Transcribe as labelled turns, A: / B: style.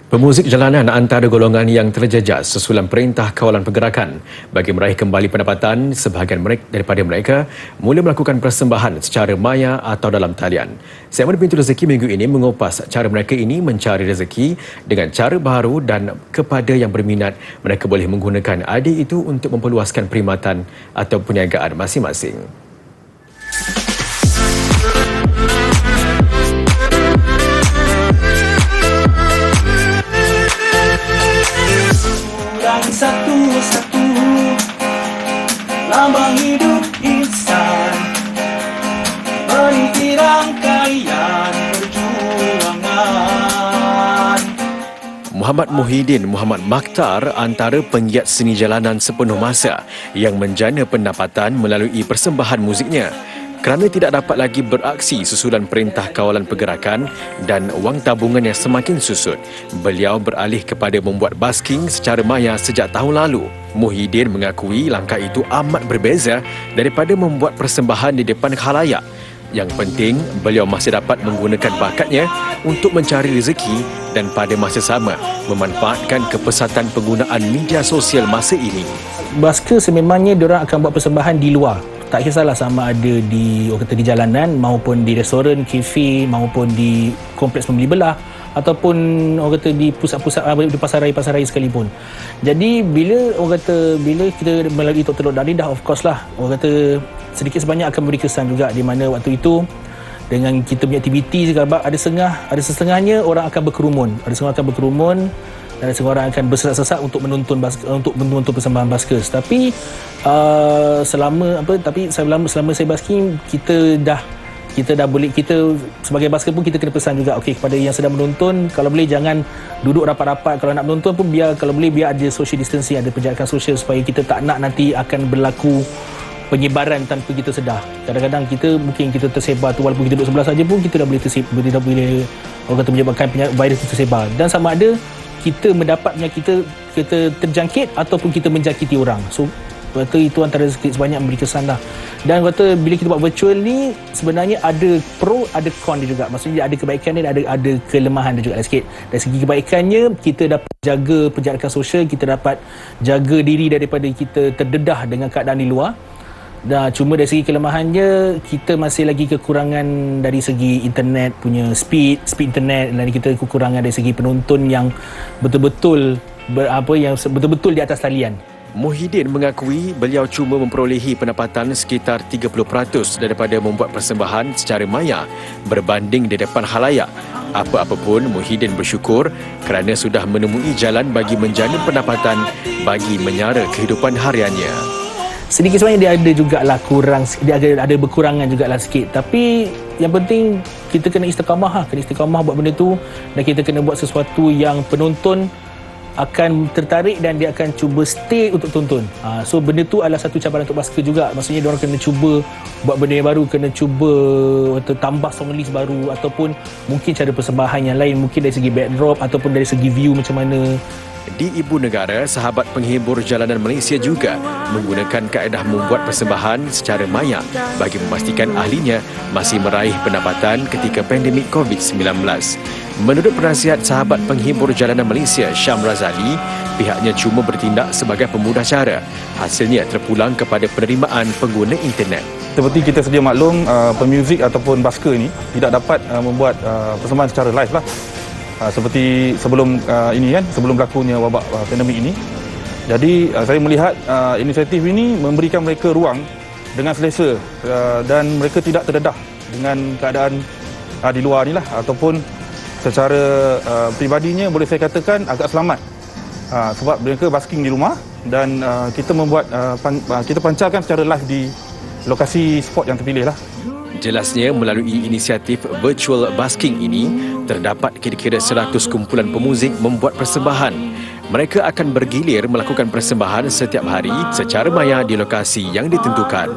A: Pemuzik jalanan antara golongan yang terjejas sesulan Perintah Kawalan Pergerakan bagi meraih kembali pendapatan. Sebahagian daripada mereka mula melakukan persembahan secara maya atau dalam talian. Segmen Pintu Rezeki minggu ini mengupas cara mereka ini mencari rezeki dengan cara baru, dan kepada yang berminat, mereka boleh menggunakan idea itu untuk memperluaskan perkhidmatan atau perniagaan masing-masing.
B: Satu-satu lambang hidup insan, meniti rangkaian perjuangan.
A: Muhammad Muhyiddin Muhammad Makhtar antara penggiat seni jalanan sepenuh masa yang menjana pendapatan melalui persembahan muziknya. Kerana tidak dapat lagi beraksi susulan Perintah Kawalan Pergerakan dan wang tabungan yang semakin susut, beliau beralih kepada membuat basking secara maya sejak tahun lalu. Muhyiddin mengakui langkah itu amat berbeza daripada membuat persembahan di depan khalayak. Yang penting, beliau masih dapat menggunakan bakatnya untuk mencari rezeki dan pada masa sama memanfaatkan kepesatan penggunaan media sosial masa ini.
C: Basker sememangnya diorang akan buat persembahan di luar. Tak kisahlah sama ada di jalanan maupun di restoran, kafe maupun di kompleks pembeli belah ataupun di pusat-pusat di pasar raya sekalipun. Jadi bila kita melalui Dr. Lok Dali dah, of course lah sedikit sebanyak akan memberi kesan juga, di mana waktu itu dengan kita punya aktiviti sebab ada setengahnya orang akan berkerumun, dan semua orang akan bersesak-sesak untuk menonton persembahan baskers. Tapi selama saya basking, kita dah boleh, kita sebagai basker pun kita kena pesan juga kepada yang sedang menonton, kalau boleh jangan duduk rapat-rapat. Kalau nak menonton pun biar ada social distancing, ada penjarakan sosial, supaya kita tak nak nanti akan berlaku penyebaran tanpa kita sedar. Kadang-kadang kita tersebar tu, walaupun kita duduk sebelah saja pun kita dah boleh menyebabkan virus itu tersebar. Dan sama ada kita mendapat penyakit, kita terjangkit ataupun kita menjangkiti orang. So itu antara sebanyak memberi kesan lah. Dan bila kita buat virtual ni, sebenarnya ada pro ada con dia juga. Maksudnya ada kebaikan dia, ada kelemahan dia juga sikit. Dari segi kebaikannya, kita dapat jaga penjarakan sosial, kita dapat jaga diri daripada kita terdedah dengan keadaan di luar. Dan cuma dari segi kelemahannya, kita masih lagi kekurangan dari segi internet punya speed internet, dan kita kekurangan dari segi penonton yang betul-betul di atas talian.
A: Muhyiddin mengakui beliau cuma memperolehi pendapatan sekitar 30% daripada membuat persembahan secara maya berbanding di depan khalayak. Apa-apa pun, Muhyiddin bersyukur kerana sudah menemui jalan bagi menjana pendapatan bagi menyara kehidupan hariannya.
C: Sedikit sebenarnya dia ada berkurangan jugalah sikit, tapi yang penting kita kena istiqamah buat benda tu, dan kita kena buat sesuatu yang penonton akan tertarik dan dia akan cuba stay untuk tonton. So benda tu adalah satu cabaran untuk basker juga. Maksudnya diorang kena cuba buat benda yang baru, kena cuba tambah song list baru, ataupun mungkin cara persembahan yang lain, mungkin dari segi backdrop ataupun dari segi view macam mana.
A: Di ibu negara, sahabat penghibur jalanan Malaysia juga menggunakan kaedah membuat persembahan secara maya bagi memastikan ahlinya masih meraih pendapatan ketika pandemik COVID-19. Menurut penasihat sahabat penghibur jalanan Malaysia, Syam Razali, pihaknya cuma bertindak sebagai pemudah cara. Hasilnya terpulang kepada penerimaan pengguna internet.
D: Seperti kita sedia maklum, pemuzik ataupun basker ini tidak dapat membuat persembahan secara live lah. Seperti sebelum sebelum berlakunya wabak pandemik ini. Jadi saya melihat inisiatif ini memberikan mereka ruang dengan selesa, dan mereka tidak terdedah dengan keadaan di luar ni lah, ataupun secara pribadinya boleh saya katakan agak selamat, sebab mereka basking di rumah, dan kita pancarkan secara live di lokasi spot yang terpilih lah.
A: Jelasnya, melalui inisiatif virtual basking ini, terdapat kira-kira 100 kumpulan pemuzik membuat persembahan. Mereka akan bergilir melakukan persembahan setiap hari secara maya di lokasi yang ditentukan.